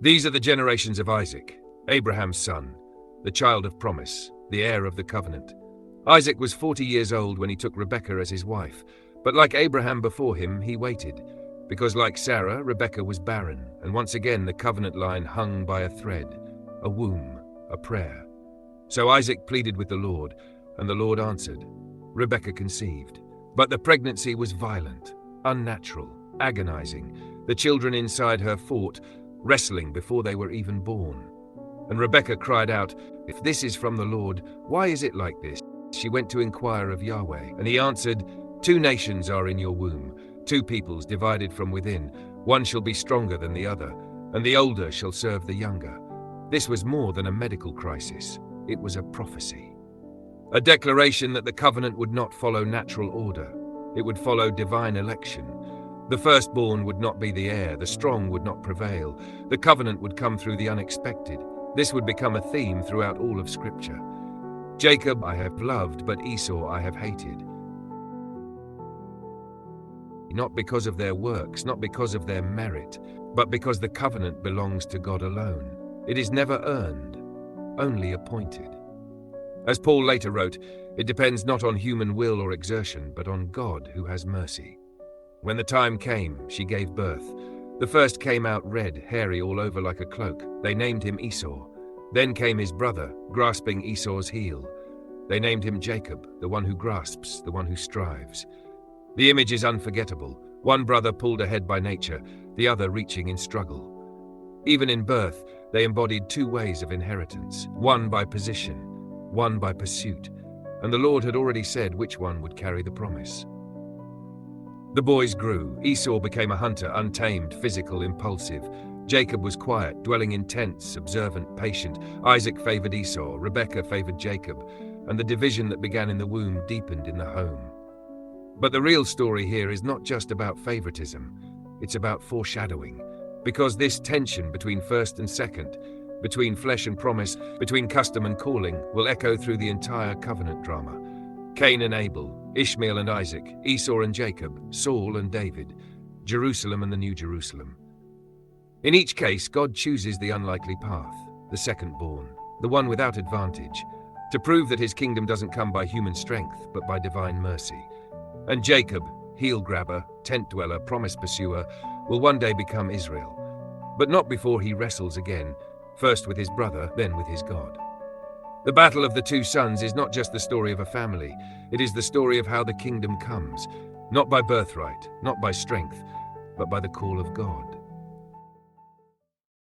These are the generations of Isaac, Abraham's son, the child of promise, the heir of the covenant. Isaac was 40 years old when he took Rebekah as his wife, but like Abraham before him, he waited, because like Sarah, Rebekah was barren, and once again the covenant line hung by a thread, a womb, a prayer. So Isaac pleaded with the Lord, and the Lord answered. Rebekah conceived, but the pregnancy was violent, unnatural, agonizing. The children inside her fought, wrestling before they were even born. And Rebekah cried out, "If this is from the Lord, why is it like this?" She went to inquire of Yahweh, and he answered, "Two nations are in your womb, two peoples divided from within. One shall be stronger than the other, and the older shall serve the younger." This was more than a medical crisis. It was a prophecy. A declaration that the covenant would not follow natural order. It would follow divine election. The firstborn would not be the heir, the strong would not prevail. The covenant would come through the unexpected. This would become a theme throughout all of Scripture. Jacob I have loved, but Esau I have hated. Not because of their works, not because of their merit, but because the covenant belongs to God alone. It is never earned, only appointed. As Paul later wrote, it depends not on human will or exertion, but on God who has mercy. When the time came, she gave birth. The first came out red, hairy all over like a cloak. They named him Esau. Then came his brother, grasping Esau's heel. They named him Jacob, the one who grasps, the one who strives. The image is unforgettable. One brother pulled ahead by nature, the other reaching in struggle. Even in birth, they embodied two ways of inheritance, one by position, one by pursuit, and the Lord had already said which one would carry the promise. The boys grew. Esau became a hunter, untamed, physical, impulsive. Jacob was quiet, dwelling in tents, observant, patient. Isaac favored Esau, Rebekah favored Jacob, and the division that began in the womb deepened in the home. But the real story here is not just about favoritism, it's about foreshadowing. Because this tension between first and second, between flesh and promise, between custom and calling, will echo through the entire covenant drama. Cain and Abel, Ishmael and Isaac, Esau and Jacob, Saul and David, Jerusalem and the New Jerusalem. In each case, God chooses the unlikely path, the second-born, the one without advantage, to prove that his kingdom doesn't come by human strength, but by divine mercy. And Jacob, heel-grabber, tent-dweller, promise-pursuer, will one day become Israel, but not before he wrestles again, first with his brother, then with his God. The battle of the two sons is not just the story of a family, it is the story of how the kingdom comes, not by birthright, not by strength, but by the call of God.